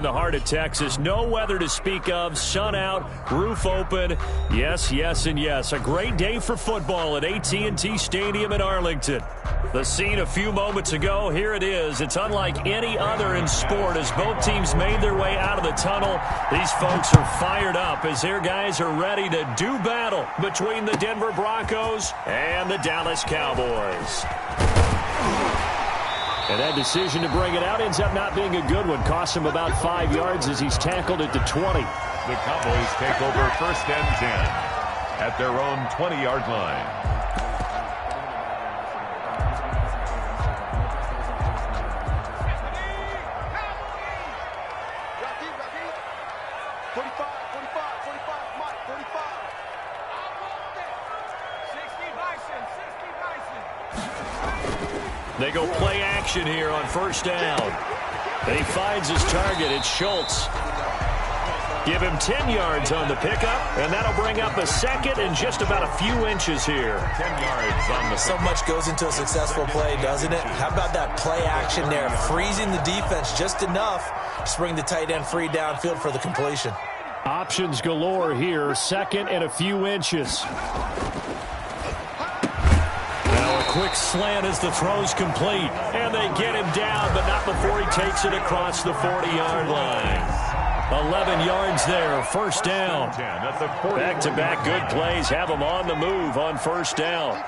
The heart of Texas, no weather to speak of, sun out, roof open, yes, yes, and yes. A great day for football at AT&T Stadium in Arlington. The scene a few moments ago, here it is. It's unlike any other in sport as both teams made their way out of the tunnel. These folks are fired up as their guys are ready to do battle between the Denver Broncos and the Dallas Cowboys. And that decision to bring it out ends up not being a good one. Costs him about 5 yards as he's tackled at the 20. The Cowboys take over 1st and 10 at their own 20-yard line. They go play action here on 1st down. And he finds his target. It's Schultz. Give him 10 yards on the pickup, and that'll bring up a 2nd and just about a few inches here. 10 yards on the So much goes into a successful play, doesn't it? How about that play action there? Freezing the defense just enough to bring the tight end free downfield for the completion. Options galore here. 2nd and a few inches. Quick slant as the throw's complete. And they get him down, but not before he takes it across the 40-yard line. 11 yards there, 1st down. Back-to-back good plays have him on the move on 1st down.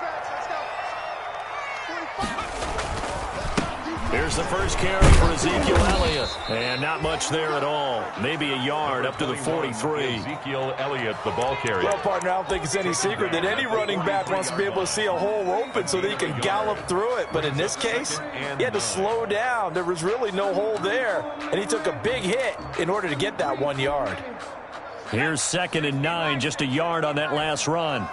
Here's the first carry for Ezekiel Elliott. And not much there at all. Maybe a yard up to the 43. Ezekiel Elliott, the ball carrier. Well, partner, I don't think it's any secret that any running back wants to be able to see a hole open so that he can gallop through it. But in this case, he had to slow down. There was really no hole there. And he took a big hit in order to get that 1 yard. Here's 2nd and 9, just a yard on that last run.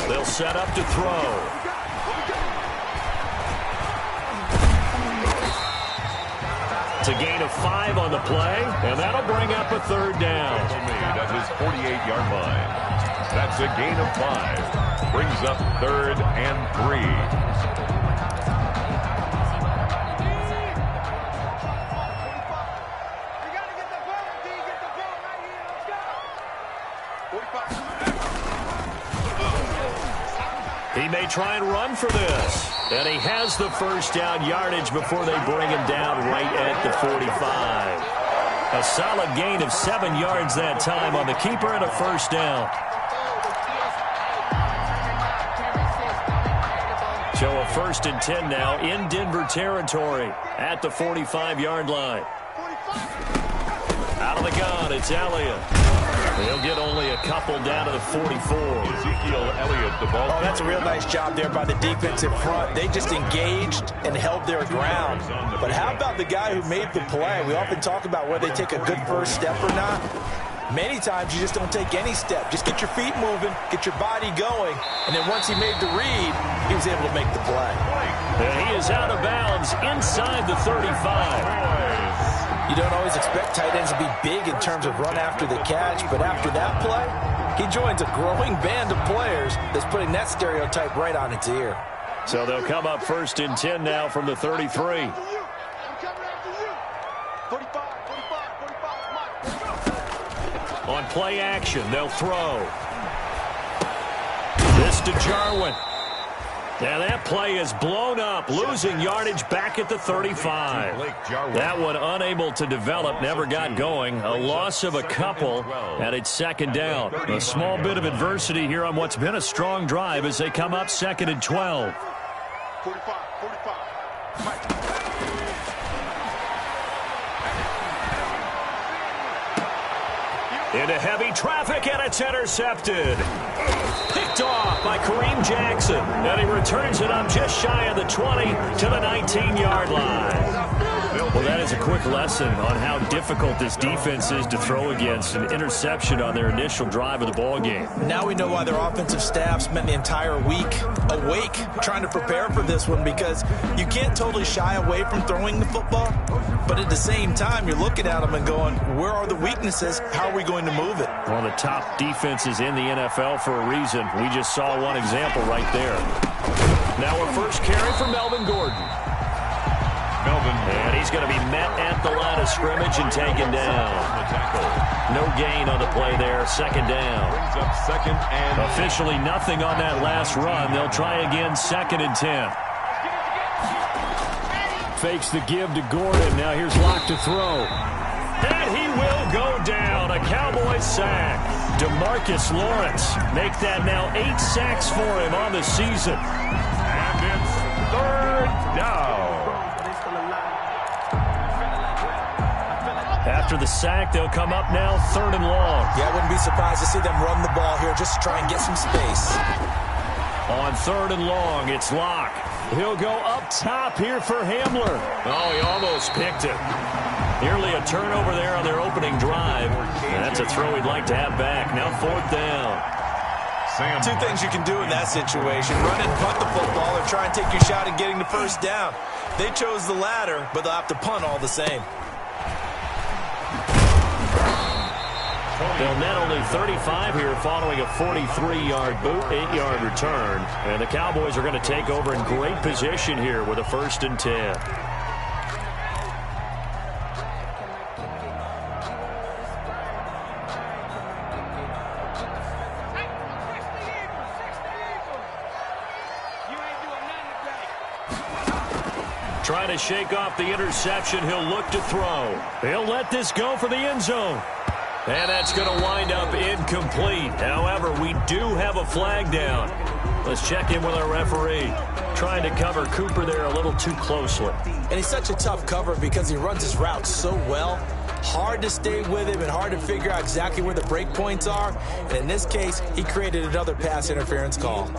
They'll set up to throw. It's a gain of 5 on the play, and that'll bring up a 3rd down. At his 48-yard line. That's a gain of 5. Brings up 3rd and 3. He may try and run for this. And he has the 1st down yardage before they bring him down right at the 45. A solid gain of 7 yards that time on the keeper and a 1st down. So a 1st and 10 now in Denver territory at the 45-yard line. Out of the gun, it's Elliott. They'll get only a couple down to the 44. Ezekiel Elliott, the ball. Oh, that's a real nice job there by the defensive front. They just engaged and held their ground. But how about the guy who made the play? We often talk about whether they take a good first step or not. Many times you just don't take any step. Just get your feet moving, get your body going, and then once he made the read, he was able to make the play. And he is out of bounds inside the 35. You don't always expect tight ends to be big in terms of run after the catch, but after that play, he joins a growing band of players that's putting that stereotype right on its ear. So they'll come up 1st and 10 now from the 33. On play action, they'll throw. This to Jarwin. And that play is blown up, losing yardage back at the 35. That one unable to develop, never got going. A loss of a couple, and it's 2nd down. A small bit of adversity here on what's been a strong drive as they come up 2nd and 12. Into heavy traffic, and it's intercepted. Picked off by Kareem Jackson. And he returns it up just shy of the 20 to the 19-yard line. Well, that is a quick lesson on how difficult this defense is to throw against. An interception on their initial drive of the ballgame. Now we know why their offensive staff spent the entire week awake trying to prepare for this one, because you can't totally shy away from throwing the football, but at the same time, you're looking at them and going, where are the weaknesses? How are we going to move it? One of the top defenses in the NFL for a reason. We just saw one example right there. Now a first carry for Melvin Gordon. And he's going to be met at the line of scrimmage and taken down. No gain on the play there. Second down. Officially nothing on that last run. They'll try again, 2nd and 10. Fakes the give to Gordon. Now here's Locke to throw. And he will go down. A Cowboys sack. DeMarcus Lawrence make that now 8 sacks for him on the season. And it's 3rd down. After the sack, they'll come up now 3rd and long. Yeah, I wouldn't be surprised to see them run the ball here just to try and get some space. On 3rd and long, it's Locke. He'll go up top here for Hamler. Oh, he almost picked it. Nearly a turnover there on their opening drive. And that's a throw he'd like to have back. Now 4th down. Two things you can do in that situation. Run and punt the football or try and take your shot at getting the first down. They chose the latter, but they'll have to punt all the same. They'll net only 35 here following a 43-yard boot, 8-yard return. And the Cowboys are going to take over in great position here with a 1st and 10. Trying to shake off the interception. He'll look to throw. He'll let this go for the end zone. And that's going to wind up incomplete. However, we do have a flag down. Let's check in with our referee. Trying to cover Cooper there a little too closely. And he's such a tough cover because he runs his route so well. Hard to stay with him and hard to figure out exactly where the break points are. And in this case, he created another pass interference call.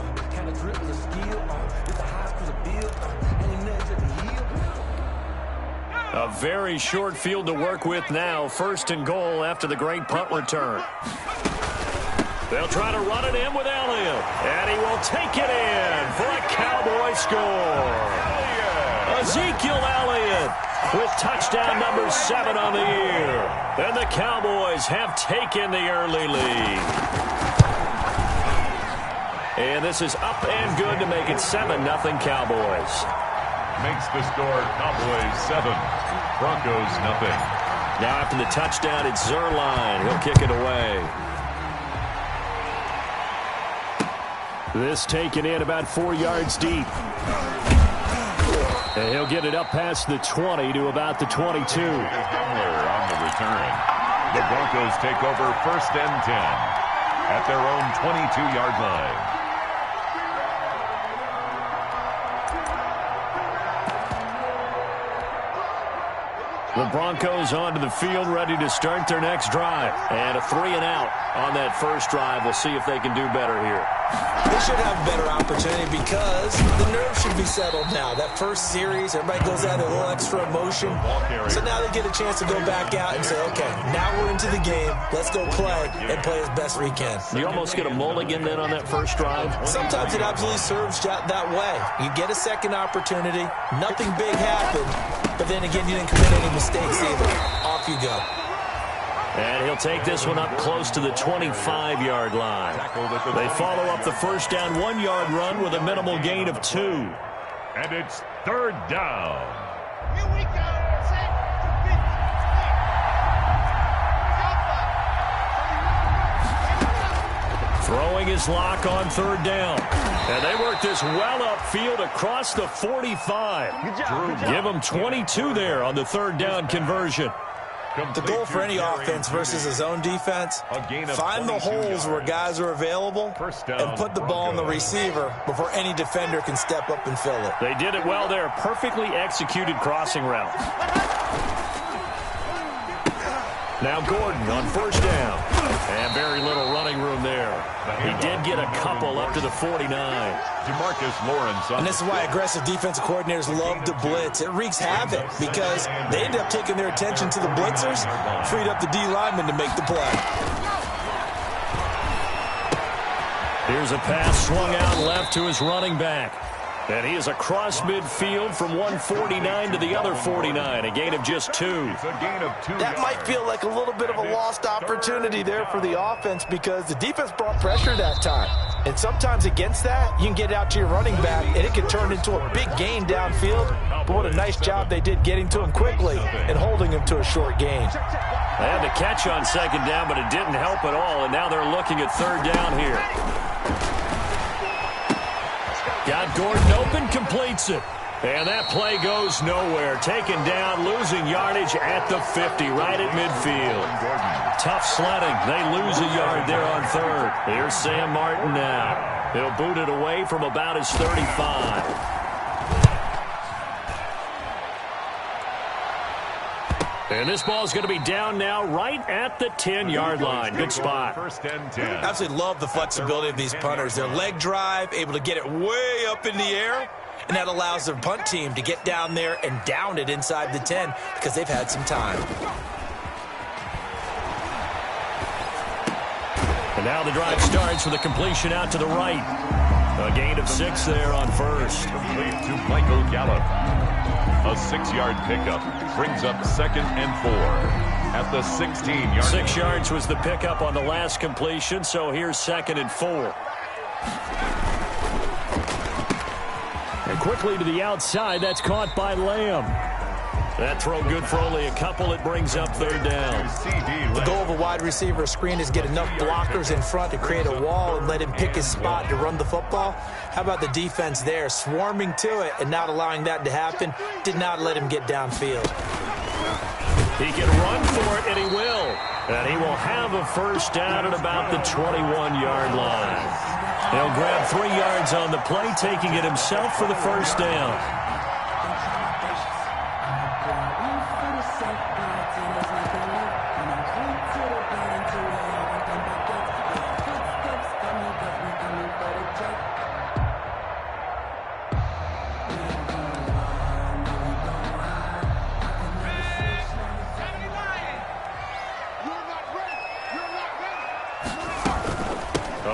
A very short field to work with now. 1st and goal after the great punt return. They'll try to run it in with Elliott. And he will take it in for a Cowboy score. Ezekiel Elliott with touchdown number 7 on the year. And the Cowboys have taken the early lead. And this is up and good to make it 7-0 Cowboys. Makes the score Cowboys 7, Broncos nothing. Now after the touchdown, it's Zuerlein. He'll kick it away. This taken in about 4 yards deep. And he'll get it up past the 20 to about the 22. On the return. The Broncos take over 1st and 10 at their own 22-yard line. The Broncos onto the field, ready to start their next drive. And a 3-and-out on that first drive. We'll see if they can do better here. They should have a better opportunity because the nerves should be settled now. That first series, everybody goes out a little extra emotion. So now they get a chance to go back out and say, okay, now we're into the game. Let's go play and play as best we can. You almost get a mulligan then on that first drive? Sometimes it absolutely serves that way. You get a second opportunity. Nothing big happened. But then again, you didn't commit any mistakes either. Off you go. And he'll take this one up close to the 25-yard line. They follow up the first down 1-yard run with a minimal gain of 2. And it's 3rd down. Here we go. Throwing his Locke on 3rd down. And they work this well upfield across the 45. Good job. Give them 22 there on the 3rd down conversion. The goal for any offense versus a zone defense, find the holes where guys are available and put the ball on the receiver before any defender can step up and fill it. They did it well there. Perfectly executed crossing route. Now Gordon on 1st down. And very little running room there. He did get a couple up to the 49. DeMarcus Lawrence. And this is why aggressive defensive coordinators love to blitz. It wreaks havoc because they end up taking their attention to the blitzers, freed up the D lineman to make the play. Here's a pass swung out left to his running back. And he is across midfield from 149 to the other 49, a gain of just 2. That might feel like a little bit of a lost opportunity there for the offense because the defense brought pressure that time. And sometimes against that, you can get it out to your running back, and it can turn into a big gain downfield. But what a nice job they did getting to him quickly and holding him to a short gain. They had the catch on second down, but it didn't help at all, and now they're looking at third down here. Got Gordon open, completes it. And that play goes nowhere. Taken down, losing yardage at the 50, right at midfield. Tough sledding. They lose a yard there on third. Here's Sam Martin now. He'll boot it away from about his 35. And this ball is going to be down now right at the 10-yard line. Good spot. First and 10. Absolutely love the flexibility of these punters. Their leg drive, able to get it way up in the air, and that allows their punt team to get down there and down it inside the 10 because they've had some time. And now the drive starts with a completion out to the right. A gain of 6 there on first. Complete to Michael Gallup. A 6-yard pickup brings up 2nd and 4 at the 16-yard. 6 yards was the pickup on the last completion, so here's 2nd and 4. And quickly to the outside, that's caught by Lamb. That throw good for only a couple. It brings up third down. The goal of a wide receiver screen is get enough blockers in front to create a wall and let him pick his spot to run the football. How about the defense there, swarming to it and not allowing that to happen? Did not let him get downfield. He can run for it, and he will. And he will have a first down at about the 21-yard line. He'll grab 3 yards on the play, taking it himself for the first down.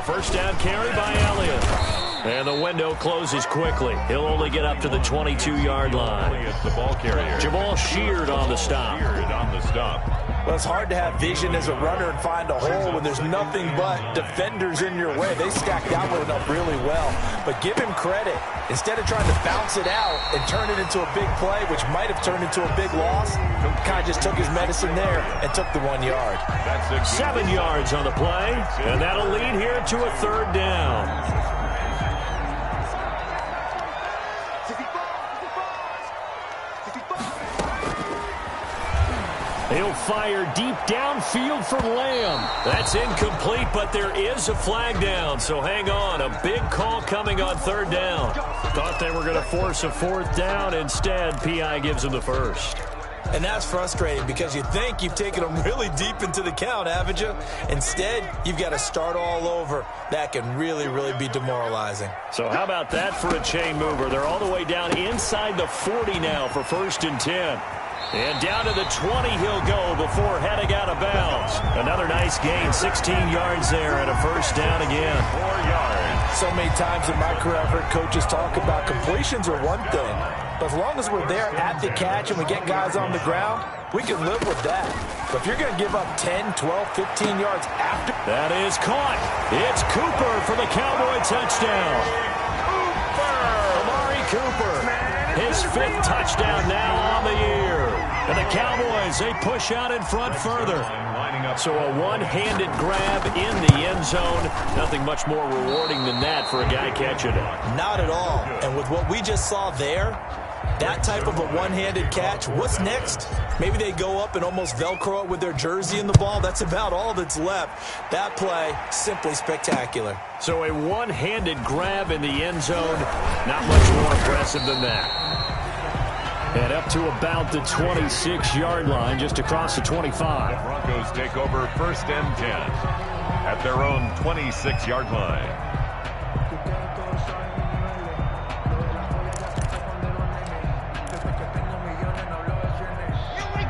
First down carry by Elliott. And the window closes quickly. He'll only get up to the 22-yard line. It's the ball carrier. Jamal Sheard on the stop. Well, it's hard to have vision as a runner and find a hole when there's nothing but defenders in your way. They stacked that one up really well. But give him credit. Instead of trying to bounce it out and turn it into a big play, which might have turned into a big loss, kind of just took his medicine there and took the 1 yard. That's 7 yards on the play, and that'll lead here to a third down. He'll fire deep downfield for Lamb. That's incomplete, but there is a flag down, so hang on. A big call coming on third down. Thought they were going to force a fourth down. Instead, P.I. gives them the first. And that's frustrating because you think you've taken them really deep into the count, haven't you? Instead, you've got to start all over. That can really, really be demoralizing. So how about that for a chain mover? They're all the way down inside the 40 now for 1st and 10. And down to the 20 he'll go before heading out of bounds. Another nice gain, 16 yards there and a first down again. 4 yards. So many times in my career I've heard coaches talk about completions are one thing. But as long as we're there at the catch and we get guys on the ground, we can live with that. But if you're going to give up 10, 12, 15 yards after. That is caught. It's Cooper for the Cowboy touchdown. Amari Cooper. His 5th touchdown now on the year. And the Cowboys, they push out in front further. So a one-handed grab in the end zone. Nothing much more rewarding than that for a guy catching it. Not at all. And with what we just saw there, that type of a one-handed catch, what's next? Maybe they go up and almost Velcro it with their jersey in the ball. That's about all that's left. That play, simply spectacular. So a one-handed grab in the end zone, not much more impressive than that. And up to about the 26-yard line, just across the 25. The Broncos take over 1st and 10 at their own 26-yard line.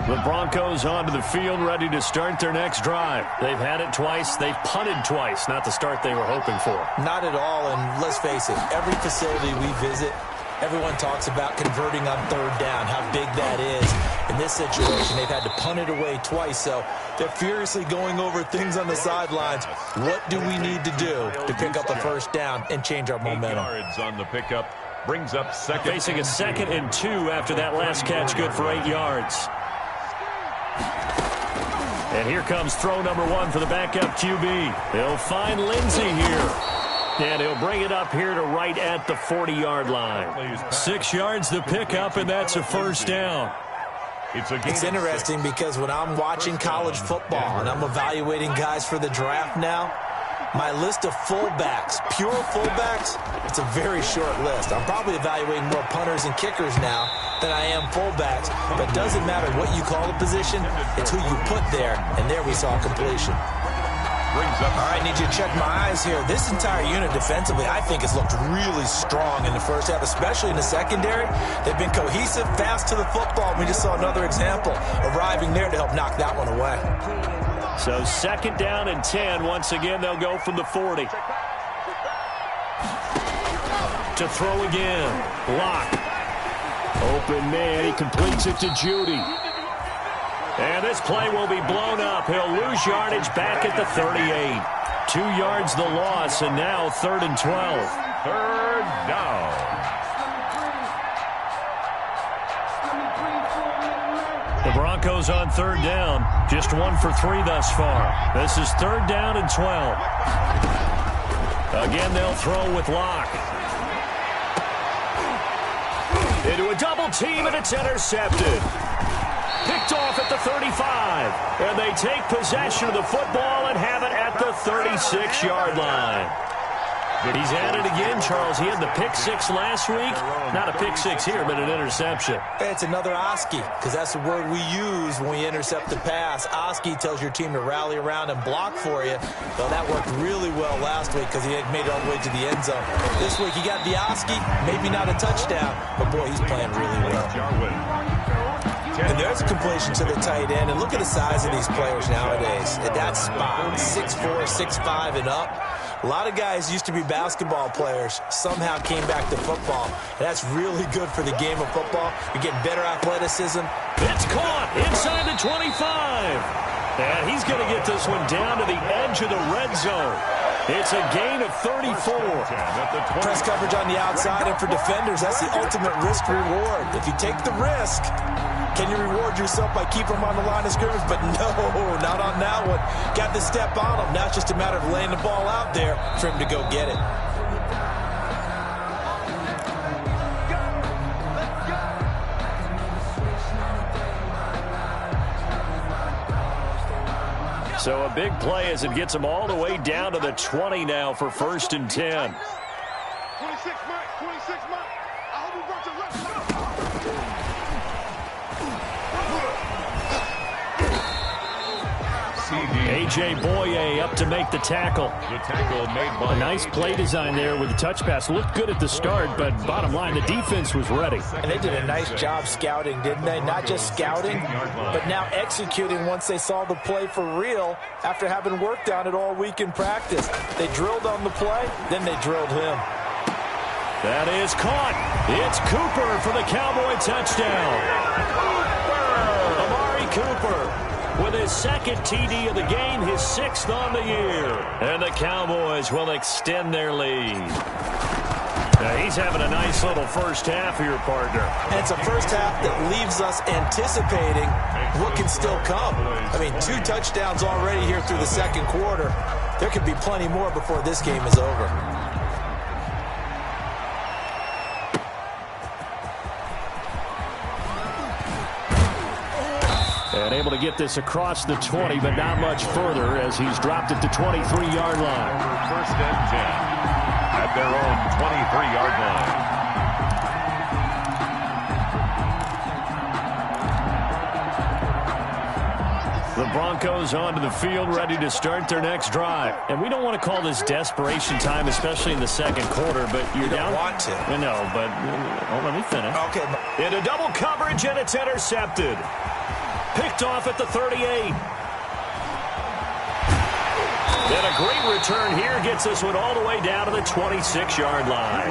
The Broncos onto the field, ready to start their next drive. They've had it twice. They've punted twice. Not the start they were hoping for. Not at all, and let's face it, every facility we visit, Everyone talks about converting on third down, how big that is. In this situation, they've had to punt it away twice, so they're furiously going over things on the sidelines. What do we need to do to pick up a first down and change our momentum? 8 yards on the pickup. Brings up second. Facing a 2nd and 2 after that last catch, good for 8 yards. And here comes throw number 1 for the backup QB. He'll find Lindsey here. And he'll bring it up here to right at the 40-yard line. 6 yards the pickup, and that's a first down. It's interesting because when I'm watching college football and I'm evaluating guys for the draft now, my list of fullbacks, pure fullbacks, it's a very short list. I'm probably evaluating more punters and kickers now than I am fullbacks. But it doesn't matter what you call a position, it's who you put there. And there we saw completion. All right, I need you to check my eyes here. This entire unit defensively, I think, has looked really strong in the first half, especially in the secondary. They've been cohesive, fast to the football. We just saw another example arriving there to help knock that one away. So 2nd down and 10. Once again, they'll go from the 40. To throw again. Lock. Open man. He completes it to Judy. And this play will be blown up. He'll lose yardage back at the 38. 2 yards the loss, and now 3rd and 12. 3rd down. The Broncos on 3rd down. Just 1 for 3 thus far. This is 3rd down and 12. Again, they'll throw with Locke. Into a double team, and it's intercepted. Picked off at the 35. And they take possession of the football and have it at the 36-yard line. He's at it again, Charles. He had the pick 6 last week. Not a pick 6 here, but an interception. It's another Oski, because that's the word we use when we intercept the pass. Oski tells your team to rally around and block for you. Though that worked really well last week because he made it all the way to the end zone. This week he got the Oski, maybe not a touchdown, but boy, he's playing really well. And there's a completion to the tight end. And look at the size of these players nowadays. At that spot, 6'4", 6'5", and up. A lot of guys used to be basketball players, somehow came back to football. And that's really good for the game of football. You're getting better athleticism. It's caught inside the 25. And he's going to get this one down to the edge of the red zone. It's a gain of 34. Press coverage on the outside, and for defenders, that's the ultimate risk-reward. If you take the risk, can you reward yourself by keeping them on the line of scrimmage? But no, not on that one. Got the step on him. Now it's just a matter of laying the ball out there for him to go get it. So a big play as it gets them all the way down to the 20 now for 1st and 10. 26 Mike. I hope you brought your left A.J. Boye up to make the tackle. The tackle made by a nice play design there with the touch pass. Looked good at the start, but bottom line, the defense was ready. And they did a nice job scouting, didn't they? Not just scouting, but now executing once they saw the play for real after having worked on it all week in practice. They drilled on the play, then they drilled him. That is caught. It's Cooper for the Cowboy touchdown. Amari Cooper with his 2nd TD of the game, his 6th on the year. And the Cowboys will extend their lead. Now he's having a nice little first half here, partner. And it's a first half that leaves us anticipating what can still come. I mean, 2 touchdowns already here through the 2nd quarter. There could be plenty more before this game is over. And able to get this across the 20, but not much further as he's dropped at the 23-yard line. 1st and 10 at their own 23-yard line. The Broncos onto the field, ready to start their next drive. And we don't want to call this desperation time, especially in the 2nd quarter, but you don't want to. No, but let me finish. Okay. Into double coverage, and it's intercepted. Picked off at the 38. And a great return here gets this one all the way down to the 26-yard line.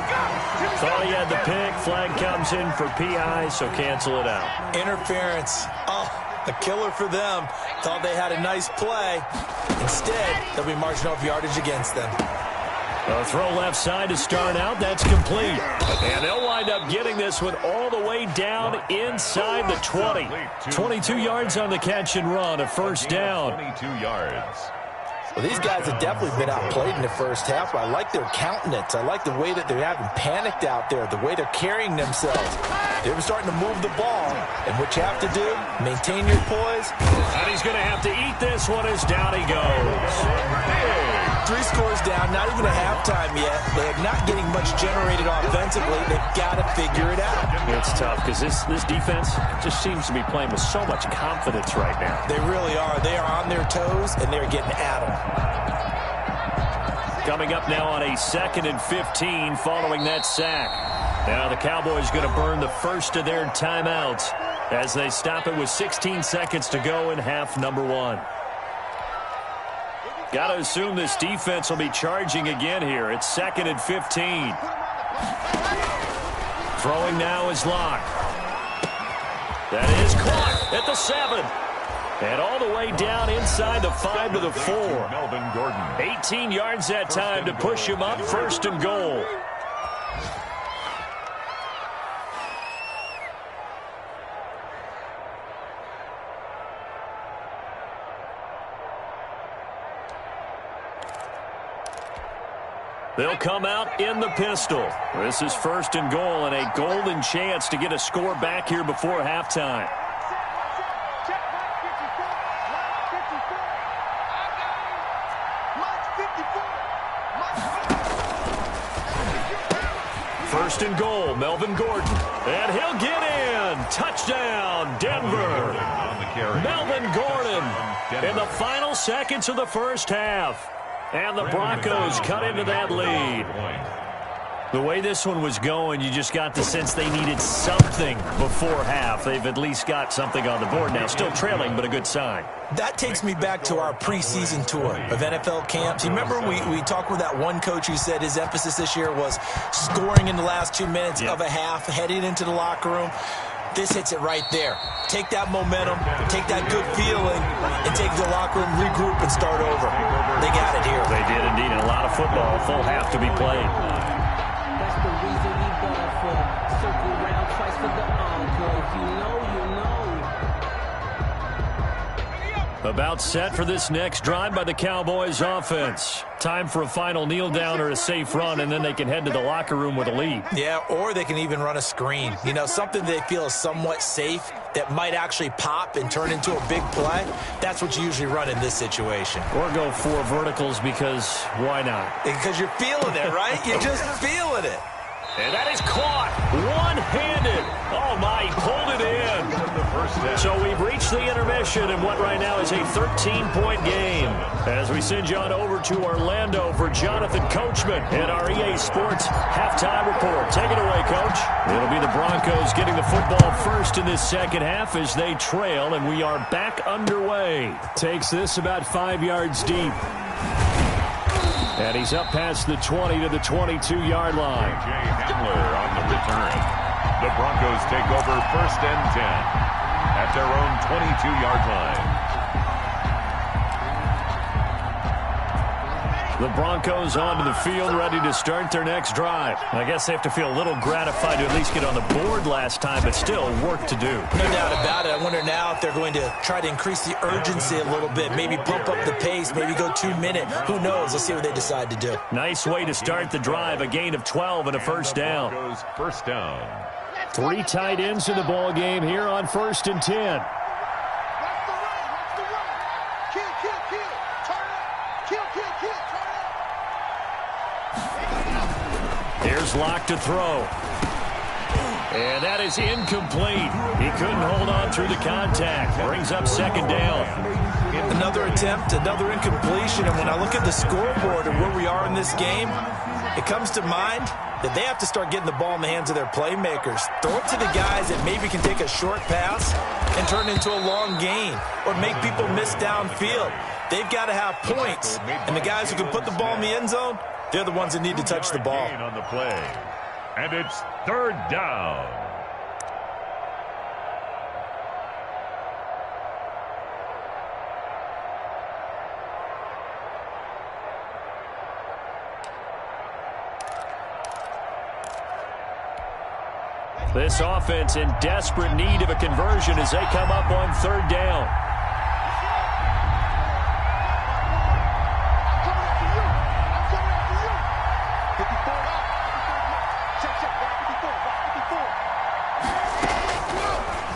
Thought he had the pick. Flag comes in for PI, so cancel it out. Interference. Oh, a killer for them. Thought they had a nice play. Instead, they'll be marching off yardage against them. A throw left side to start out. That's complete. And they'll wind up getting this one all the way down inside the 20. 22 yards on the catch and run, a first down. 22 yards. Well, these guys have definitely been outplayed in the first half, but I like their countenance. I like the way that they're having panicked out there, the way they're carrying themselves. They're starting to move the ball, and what you have to do, maintain your poise. And he's going to have to eat this one as down he goes. 3 scores down, not even a halftime yet. They are not getting much generated offensively. They've got to figure it out. It's tough because this defense just seems to be playing with so much confidence right now. They really are. They are on their toes, and they're getting at them. Coming up now on a 2nd and 15 following that sack. Now the Cowboys going to burn the first of their timeouts as they stop it with 16 seconds to go in half number 1. Got to assume this defense will be charging again here. It's 2nd and 15. Throwing now is Locke. That is caught at the 7. And all the way down inside the 5 to the 4. Melvin Gordon. 18 yards that time to push him up, 1st and goal. They'll come out in the pistol. This is 1st and goal and a golden chance to get a score back here before halftime. First and goal, Melvin Gordon. And he'll get in. Touchdown, Denver. Melvin Gordon in the final seconds of the first half. And the Broncos cut into that lead. The way this one was going, you just got the sense they needed something before half. They've at least got something on the board now. Still trailing, but a good sign. That takes me back to our preseason tour of NFL camps. You remember we talked with that one coach who said his emphasis this year was scoring in the last 2 minutes of a half, heading into the locker room. This hits it right there. Take that momentum, take that good feeling, and take the locker room, regroup, and start over. They got it here. They did indeed, and a lot of football, full half to be played. That's the reason we ball for. Circle round twice for the encore. If you know, you know. About set for this next drive by the Cowboys offense. Time for a final kneel down or a safe run, and then they can head to the locker room with a lead. Yeah, or they can even run a screen. You know, something they feel is somewhat safe that might actually pop and turn into a big play. That's what you usually run in this situation. Or go 4 verticals because why not? Because you're feeling it, right? You're just feeling it. And that is caught one-handed. Oh, my, he pulled it in. So we've reached the intermission in what right now is a 13-point game. As we send you on over to Orlando for Jonathan Coachman in our EA Sports halftime report. Take it away, Coach. It'll be the Broncos getting the football first in this second half as they trail, and we are back underway. Takes this about 5 yards deep. And he's up past the 20 to the 22-yard line. Jay Hamler on the return. The Broncos take over 1st and 10 at their own 22-yard line. The Broncos onto the field, ready to start their next drive. I guess they have to feel a little gratified to at least get on the board last time, but still work to do. No doubt about it. I wonder now if they're going to try to increase the urgency a little bit, maybe pump up the pace, maybe go 2 minutes. Who knows? Let's see what they decide to do. Nice way to start the drive, a gain of 12 and a first down. First down. 3 tight ends in the ball game here on 1st and 10. Here's Locke to throw. And that is incomplete. He couldn't hold on through the contact. Brings up 2nd down. Another attempt, another incompletion. And when I look at the scoreboard and where we are in this game, it comes to mind that they have to start getting the ball in the hands of their playmakers. Throw it to the guys that maybe can take a short pass and turn it into a long gain or make people miss downfield. they've got to have points. And the guys who can put the ball in the end zone, they're the ones that need to touch the ball. On the play. And it's third down. This offense in desperate need of a conversion as they come up on third down.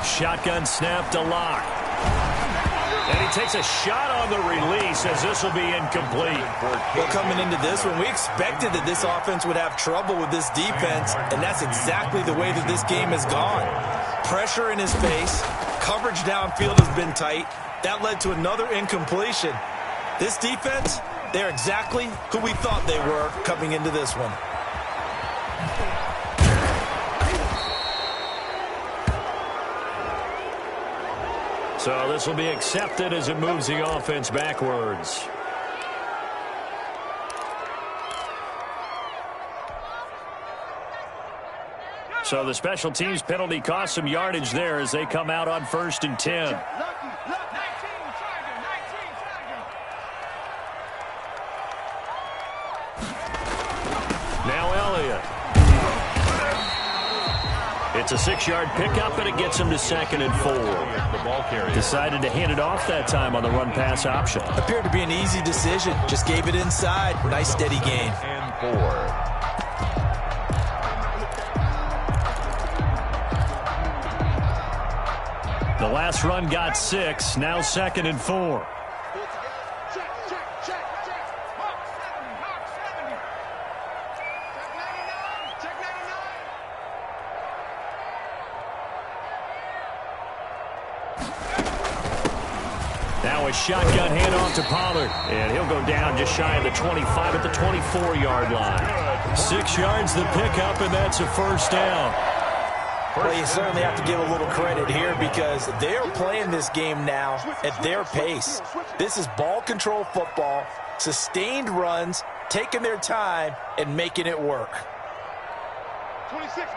Shotgun snap to Lock. And he takes a shot on the release as this will be incomplete. Well, coming into this one, we expected that this offense would have trouble with this defense, and that's exactly the way that this game has gone. Pressure in his face, coverage downfield has been tight. That led to another incompletion. This defense, they're exactly who we thought they were coming into this one. So this will be accepted as it moves the offense backwards. So the special teams penalty cost some yardage there as they come out on 1st and 10. Now Elliott. It's a 6-yard pickup, and it gets him to 2nd and 4. The ball carrier Decided to hand it off that time on the run-pass option. Appeared to be an easy decision. Just gave it inside. Nice, steady gain. and 4. The last run got 6. Now 2nd and 4. Now a shotgun handoff to Pollard. And he'll go down just shy of the 25 at the 24-yard line. 6 yards the pickup, and that's a first down. Well, you certainly have to give a little credit here because they're playing this game now at their pace. This is ball control football, sustained runs, taking their time, and making it work. 26,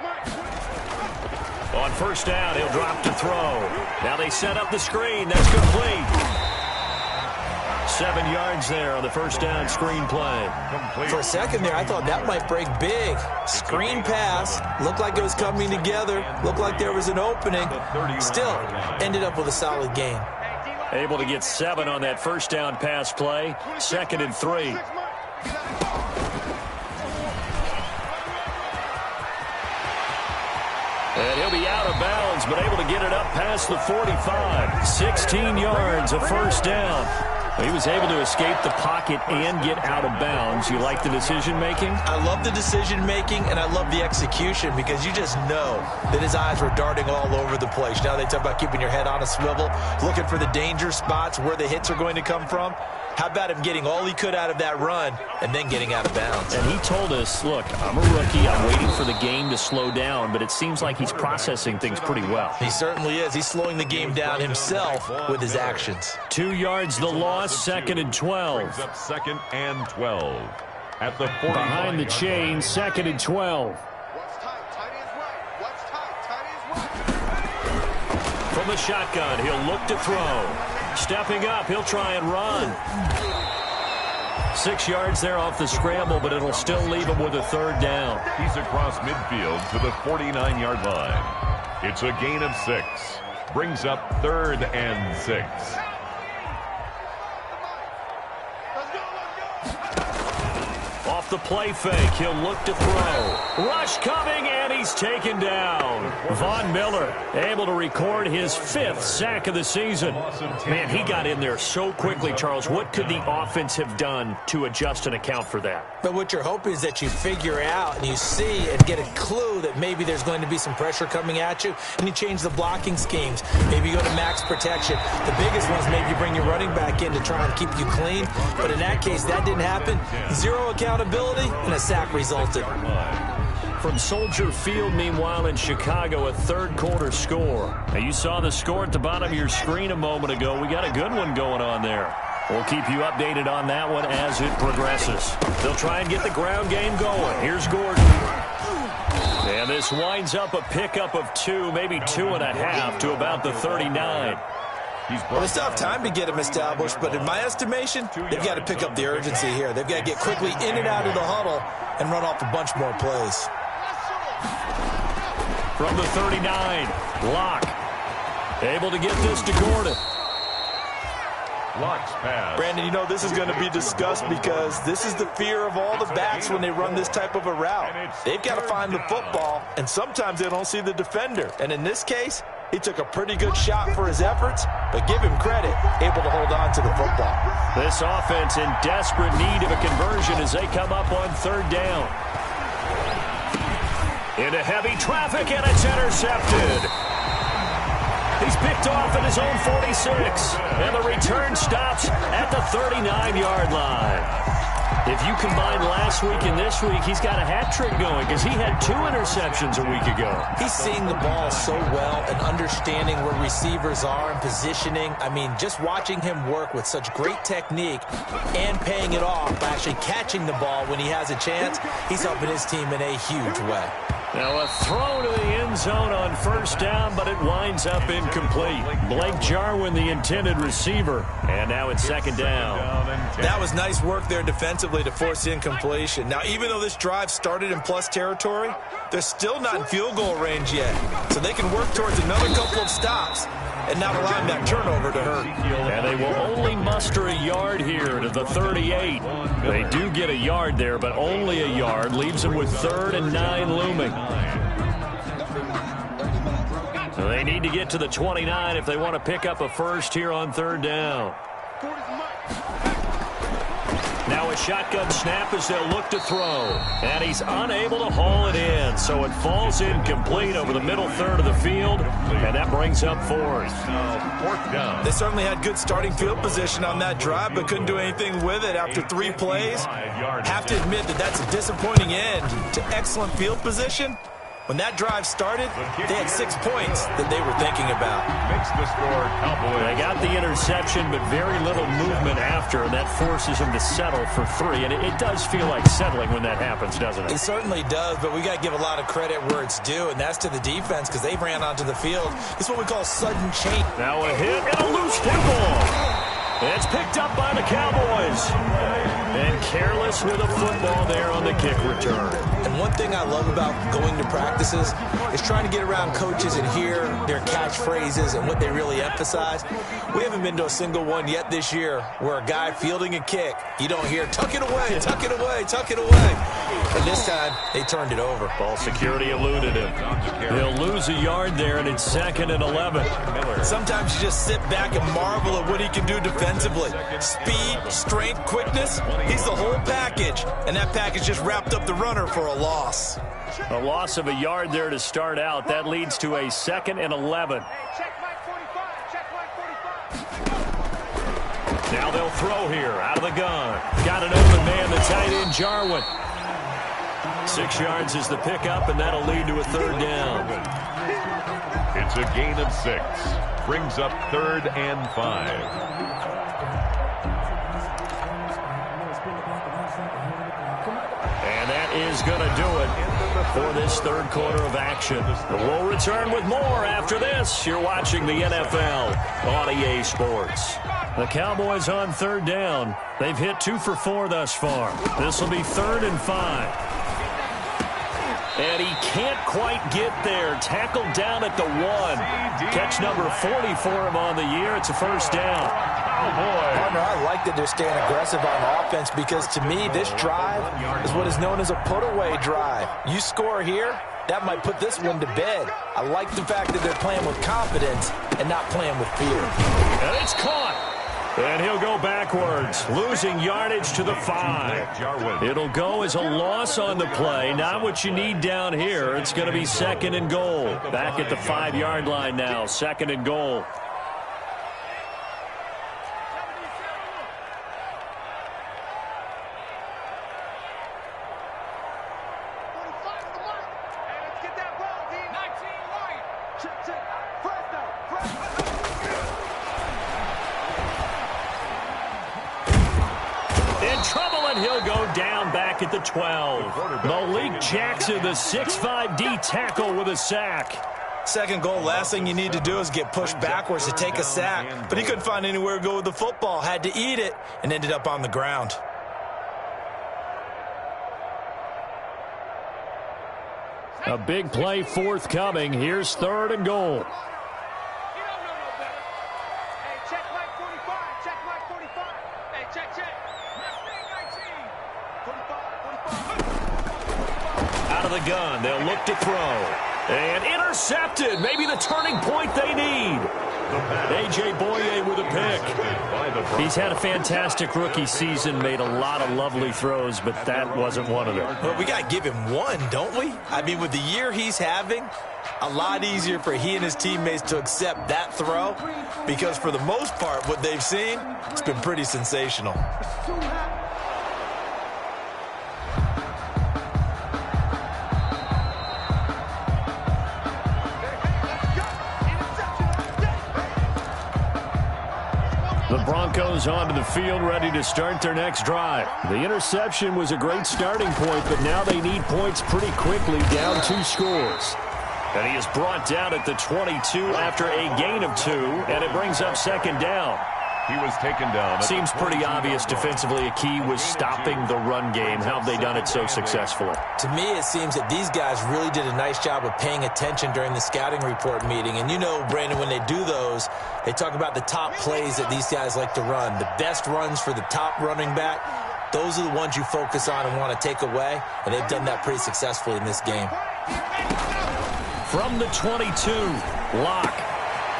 On first down, he'll drop to throw. Now they set up the screen. That's complete. 7 yards there on the first down screen play. For a second there, I thought that might break big. Screen pass. Looked like it was coming together. Looked like there was an opening. Still, ended up with a solid gain. Able to get 7 on that first down pass play. 2nd and 3. And he'll be out of bounds, but able to get it up past the 45. 16 yards, a first down. He was able to escape the pocket and get out of bounds. You like the decision-making? I love the decision-making, and I love the execution because you just know that his eyes were darting all over the place. Now they talk about keeping your head on a swivel, looking for the danger spots, where the hits are going to come from. How about him getting all he could out of that run and then getting out of bounds? And he told us, look, I'm a rookie. I'm waiting for the game to slow down, but it seems like he's processing things pretty well. He certainly is. He's slowing the game down himself with his actions. 2 yards the loss, 2nd and 12. Brings up 2nd and 12. At the 40. Behind the chain, 2nd and 12. What's tight? Tight is right. What's tight? Tight is right. From the shotgun, he'll look to throw. Stepping up, he'll try and run. 6 yards there off the scramble, but it'll still leave him with a third down. He's across midfield to the 49-yard line. It's a gain of 6. Brings up 3rd and 6. Off the play fake, he'll look to throw. Rush coming, and he's taken down. Von Miller able to record his 5th sack of the season. Man, he got in there so quickly, Charles. What could the offense have done to adjust and account for that? But what you're hoping is that you figure out and you see and get a clue that maybe there's going to be some pressure coming at you, and you change the blocking schemes. Maybe you go to max protection. The biggest one is maybe you bring your running back in to try and keep you clean. But in that case, that didn't happen. 0 accountability, and a sack resulted. From Soldier Field, meanwhile, in Chicago, a third-quarter score. Now, you saw the score at the bottom of your screen a moment ago. We got a good one going on there. We'll keep you updated on that one as it progresses. They'll try and get the ground game going. Here's Gordon. And this winds up a pickup of 2, maybe 2.5 to about the 39. Well, they still have time to get him established, but in my estimation, they've got to pick up the urgency here. They've got to get quickly in and out of the huddle and run off a bunch more plays. From the 39, Locke able to get this to Gordon. Locke's pass. Brandon, you know this is going to be discussed because this is the fear of all the backs when they run this type of a route. They've got to find the football, and sometimes they don't see the defender. And in this case, he took a pretty good shot for his efforts, but give him credit, able to hold on to the football. This offense in desperate need of a conversion as they come up on 3rd down. Into heavy traffic, and it's intercepted. He's picked off at his own 46, and the return stops at the 39-yard line. If you combine last week and this week, he's got a hat trick going because he had 2 interceptions a week ago. He's seeing the ball so well and understanding where receivers are and positioning. I mean, just watching him work with such great technique and paying it off by actually catching the ball when he has a chance, he's helping his team in a huge way. Now a throw to the end zone on 1st down, but it winds up incomplete. Blake Jarwin, the intended receiver, and now it's 2nd down. That was nice work there defensively to force incompletion. Now, even though this drive started in plus territory, they're still not in field goal range yet. So they can work towards another couple of stops and not allowing that turnover to hurt. And they will only muster a yard here to the 38. They do get a yard there, but only a yard. Leaves them with 3rd and 9 looming. So they need to get to the 29 if they want to pick up a first here on 3rd down. Now a shotgun snap as they'll look to throw. And he's unable to haul it in. So it falls incomplete over the middle 3rd of the field. And that brings up 4th. 4th down. They certainly had good starting field position on that drive, but couldn't do anything with it after 3 plays. Have to admit that that's a disappointing end to excellent field position. When that drive started, they had 6 points that they were thinking about. Makes the score Cowboys. They got the interception, but very little movement after, and that forces them to settle for 3. And it does feel like settling when that happens, doesn't it? It certainly does, but we got to give a lot of credit where it's due, and that's to the defense because they ran onto the field. It's what we call sudden change. Now a hit and a loose football. It's picked up by the Cowboys. And careless with a football there on the kick return. And one thing I love about going to practices is trying to get around coaches and hear their catchphrases and what they really emphasize. We haven't been to a single one yet this year where a guy fielding a kick, you don't hear, tuck it away, tuck it away, tuck it away. And this time, they turned it over. Ball security eluded him. They'll lose a yard there, and it's 2nd and 11. Sometimes you just sit back and marvel at what he can do defensively. Speed, strength, quickness, he's the whole package. And that package just wrapped up the runner for a loss. A loss of a yard there to start out. That leads to a 2nd and 11. Now they'll throw here out of the gun. Got an open man, the tight end, Jarwin. 6 yards is the pickup, and that'll lead to a 3rd down. It's a gain of 6. Brings up 3rd and 5. And that is going to do it for this 3rd quarter of action. We'll return with more after this. You're watching the NFL on EA Sports. The Cowboys on 3rd down. They've hit 2 for 4 thus far. This will be 3rd and 5. And he can't quite get there. Tackled down at the 1. Catch number 40 for him on the year. It's a 1st down. Partner, I like that they're staying aggressive on offense because to me, this drive is what is known as a put-away drive. You score here, that might put this one to bed. I like the fact that they're playing with confidence and not playing with fear. And it's caught. And he'll go backwards, losing yardage to the 5. It'll go as a loss on the play. Not what you need down here. It's going to be 2nd and goal. Back at the 5-yard line now, 2nd and goal. in trouble, and he'll go down back at the 12. Malik Jackson, the 6'5" D tackle with a sack. Second goal, last thing you need to do is get pushed backwards to take a sack. But he couldn't find anywhere to go with the football, had to eat it, and ended up on the ground. A big play forthcoming. Here's 3rd and goal. Out of the gun, they'll look to throw. And intercepted. Maybe the turning point they need. A.J. Boye with a pick. He's had a fantastic rookie season, made a lot of lovely throws, but that wasn't one of them. Well, we got to give him one, don't we? I mean, with the year he's having, a lot easier for he and his teammates to accept that throw, because for the most part, what they've seen, it's been pretty sensational. The Broncos onto the field, ready to start their next drive. The interception was a great starting point, but now they need points pretty quickly, down 2 scores. And he is brought down at the 22 after a gain of 2, and it brings up 2nd down. He was taken down. Seems pretty obvious defensively. A key was stopping the run game. How have they done it so successfully? To me, it seems that these guys really did a nice job of paying attention during the scouting report meeting. And you know, Brandon, when they do those, they talk about the top plays that these guys like to run. The best runs for the top running back, those are the ones you focus on and want to take away. And they've done that pretty successfully in this game. From the 22, Locke.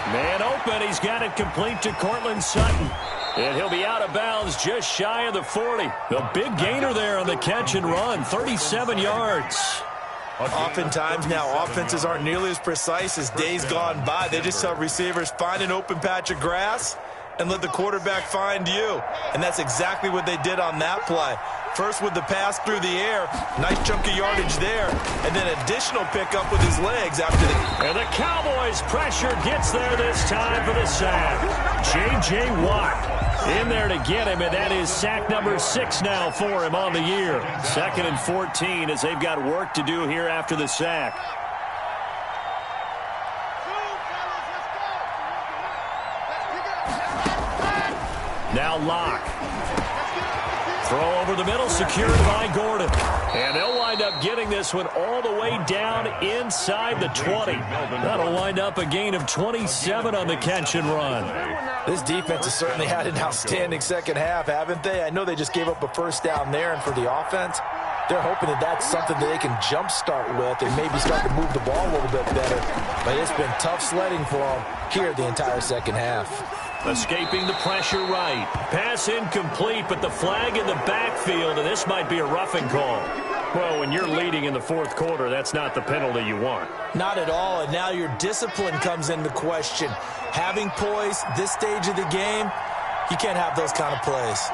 Man open, he's got it complete to Cortland Sutton. And he'll be out of bounds just shy of the 40. A big gainer there on the catch and run, 37 yards. Oftentimes now, offenses aren't nearly as precise as days gone by. They just tell receivers, find an open patch of grass and let the quarterback find you. And that's exactly what they did on that play. First with the pass through the air, nice chunk of yardage there, and then additional pickup with his legs after the... And the Cowboys pressure gets there this time for the sack. J.J. Watt in there to get him, and that is sack number 6 now for him on the year. 2nd and 14 as they've got work to do here after the sack. Now Locke. Throw over the middle, secured by Gordon. And they'll wind up getting this one all the way down inside the 20. That'll wind up a gain of 27 on the catch and run. This defense has certainly had an outstanding second half, haven't they? I know they just gave up a first down there, and for the offense, they're hoping that that's something that they can jumpstart with and maybe start to move the ball a little bit better. But it's been tough sledding for them here the entire second half. Escaping the pressure right. Pass incomplete, but the flag in the backfield, and this might be a roughing call. Well, when you're leading in the 4th quarter, that's not the penalty you want. Not at all, and now your discipline comes into question. Having poise this stage of the game, you can't have those kind of plays.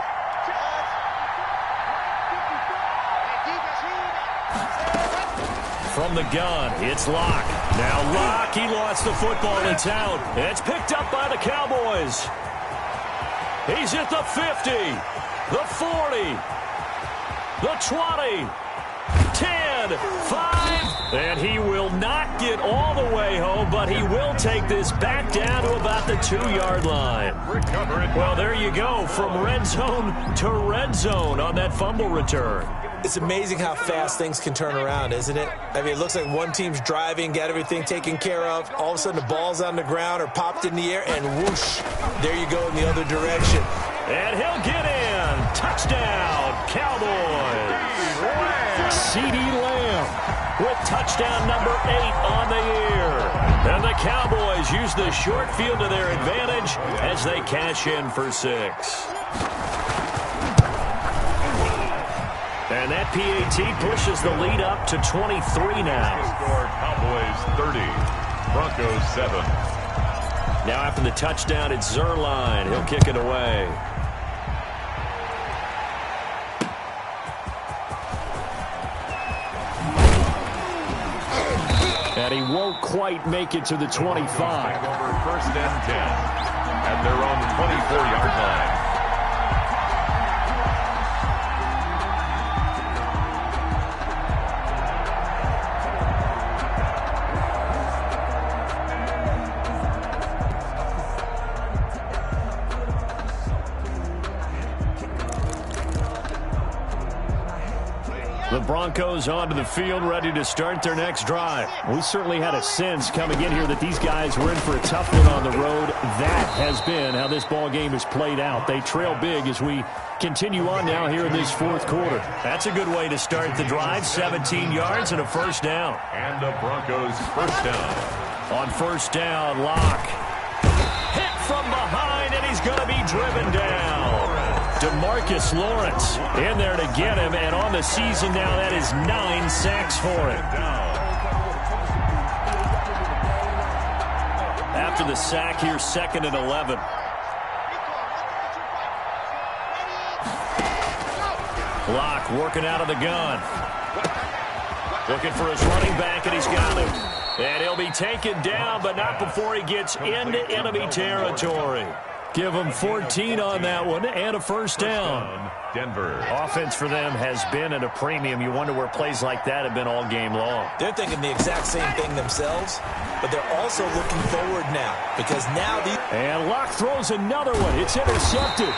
From the gun, it's Locke. Now Locke, he lost the football, and it's out. And it's picked up by the Cowboys. He's at the 50, the 40, the 20, 10, 5, and he will not get all the way home, but he will take this back down to about the 2-yard line. Well, there you go, from red zone to red zone on that fumble return. It's amazing how fast things can turn around, isn't it? I mean, it looks like one team's driving, got everything taken care of. All of a sudden, the ball's on the ground or popped in the air, and whoosh, there you go in the other direction. And he'll get in. Touchdown, Cowboys. CeeDee Lamb with touchdown number 8 on the year. And the Cowboys use the short field to their advantage as they cash in for 6. And that PAT pushes the lead up to 23 now. Score Cowboys 30, Broncos 7. Now after the touchdown, it's Zerline. He'll kick it away. And he won't quite make it to the 25. Over 1st and 10 at their own 24-yard line. The Broncos onto the field, ready to start their next drive. We certainly had a sense coming in here that these guys were in for a tough one on the road. That has been how this ball game has played out. They trail big as we continue on now here in this fourth quarter. That's a good way to start the drive. 17 yards and a first down. And the Broncos first down. On first down, Locke. Hit from behind, and he's going to be driven down. DeMarcus Lawrence in there to get him, and on the season now, that is 9 sacks for him. After the sack here, 2nd and 11. Locke working out of the gun. Looking for his running back, and he's got him. And he'll be taken down, but not before he gets into enemy territory. Give him 14 on that one and a first down. Denver. Offense for them has been at a premium. You wonder where plays like that have been all game long. They're thinking the exact same thing themselves, but they're also looking forward now because now the... And Locke throws another one. It's intercepted.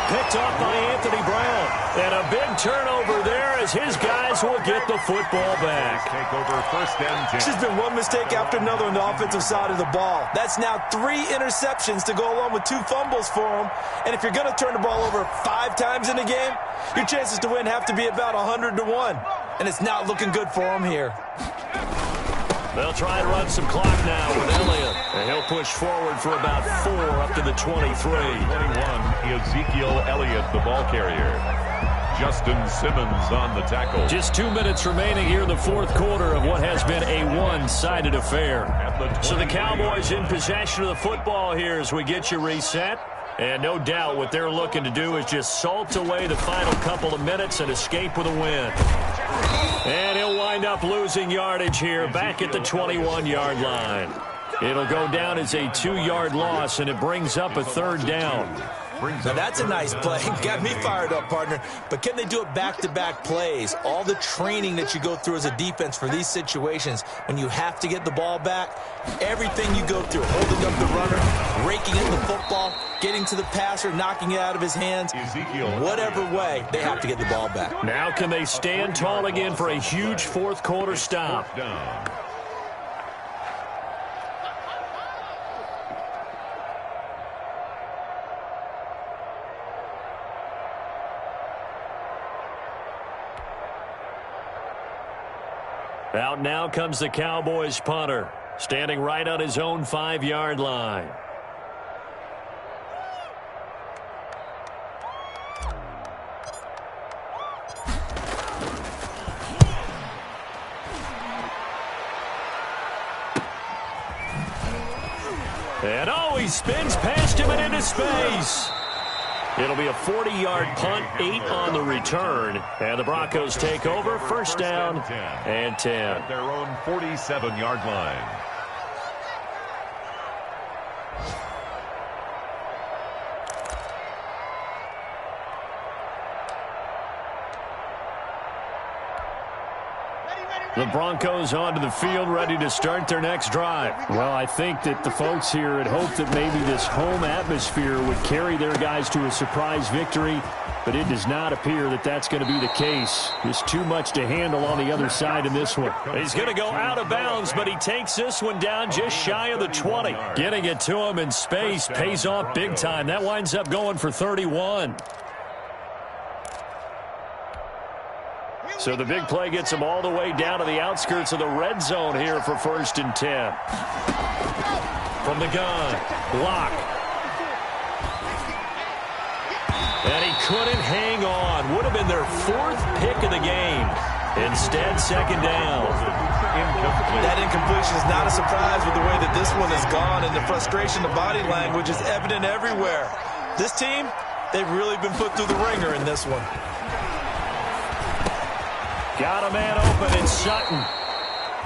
Picked off by Anthony Brown. And a big turnover there as his guys will get the football back. Take over first and 10. It's just been one mistake after another on the offensive side of the ball. That's now 3 interceptions to go along with 2 fumbles for them. And if you're going to turn the ball over 5 times in a game, your chances to win have to be about 100-1. And it's not looking good for them here. They'll try and run some clock now with Elliott. And he'll push forward for about 4 up to the 23. 21, Ezekiel Elliott, the ball carrier. Justin Simmons on the tackle. Just 2 minutes remaining here in the fourth quarter of what has been a one-sided affair. So the Cowboys in possession of the football here as we get you reset. And no doubt what they're looking to do is just salt away the final couple of minutes and escape with a win. And he'll wind up losing yardage here back at the 21-yard line. It'll go down as a 2-yard loss, and it brings up a 3rd down. Now that's a nice play. Got me fired up, partner. But can they do it back-to-back plays? All the training that you go through as a defense for these situations, when you have to get the ball back, everything you go through, holding up the runner, raking in the football, getting to the passer, knocking it out of his hands, whatever way, they have to get the ball back. Now can they stand tall again for a huge fourth quarter stop? Out now comes the Cowboys punter, standing right on his own 5-yard line. And he spins past him and into space. It'll be a 40-yard punt, 8 on the return. And the Broncos take over, first down and 10. At their own 47-yard line. The Broncos onto the field, ready to start their next drive. Well, I think that the folks here had hoped that maybe this home atmosphere would carry their guys to a surprise victory, but it does not appear that that's going to be the case. Just too much to handle on the other side in this one. He's going to go out of bounds, but he takes this one down just shy of the 20. Getting it to him in space pays off big time. That winds up going for 31. So the big play gets him all the way down to the outskirts of the red zone here for first and 10. From the gun, Locke. And he couldn't hang on. Would have been their 4th pick of the game. Instead, second down. That incompletion is not a surprise with the way that this one has gone, and the frustration, the body language is evident everywhere. This team, they've really been put through the ringer in this one. Got a man open in Sutton.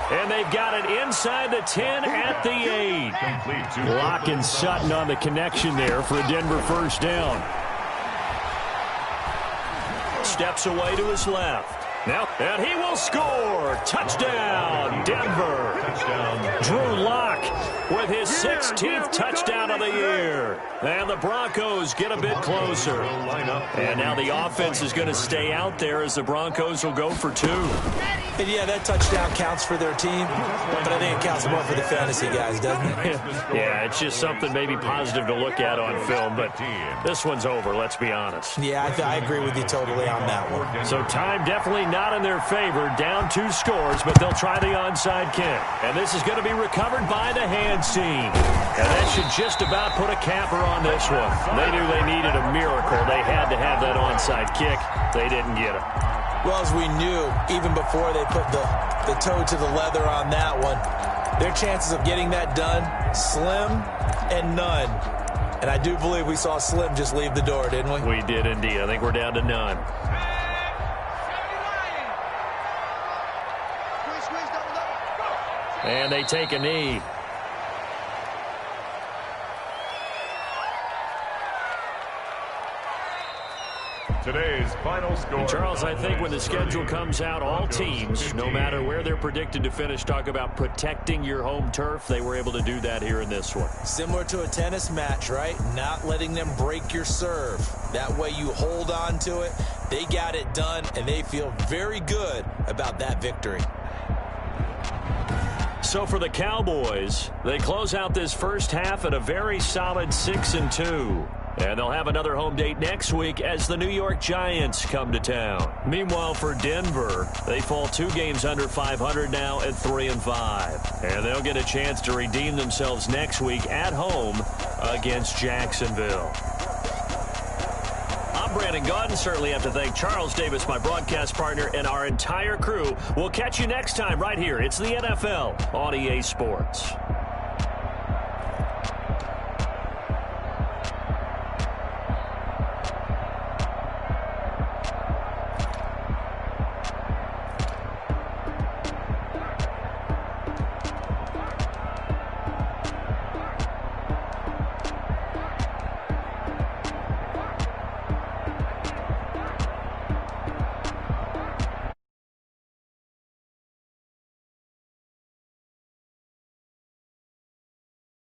And they've got it inside the 10 at the 8. Locke and Sutton on the connection there for a Denver first down. Steps away to his left. Now, and he will score. Touchdown, Denver. Touchdown. Drew Locke with his 16th touchdown of the year. And the Broncos get a bit closer. And now the offense is going to stay out there as the Broncos will go for 2. And yeah, that touchdown counts for their team, but I think it counts more for the fantasy guys, doesn't it? Yeah, it's just something maybe positive to look at on film, but this one's over, let's be honest. Yeah, I agree with you totally on that one. So time definitely not in their favor, down 2 scores, but they'll try the onside kick. And this is going to be recovered by the hands team. And that should just about put a capper on this one. They knew they needed a miracle. They had to have that onside kick. They didn't get it. Well, as we knew, even before they put the toe to the leather on that one, their chances of getting that done, slim and none. And I do believe we saw Slim just leave the door, didn't we? We did indeed. I think we're down to none. And they take a knee. Today's final score. And Charles, I think when the schedule comes out, all teams, no matter where they're predicted to finish, talk about protecting your home turf. They were able to do that here in this one. Similar to a tennis match, right? Not letting them break your serve. That way you hold on to it. They got it done, and they feel very good about that victory. So for the Cowboys, they close out this first half at a very solid 6-2. And they'll have another home date next week as the New York Giants come to town. Meanwhile, for Denver, they fall 2 games under 500 now at 3-5. And they'll get a chance to redeem themselves next week at home against Jacksonville. I'm Brandon Gaudin. Certainly have to thank Charles Davis, my broadcast partner, and our entire crew. We'll catch you next time right here. It's the NFL on EA Sports.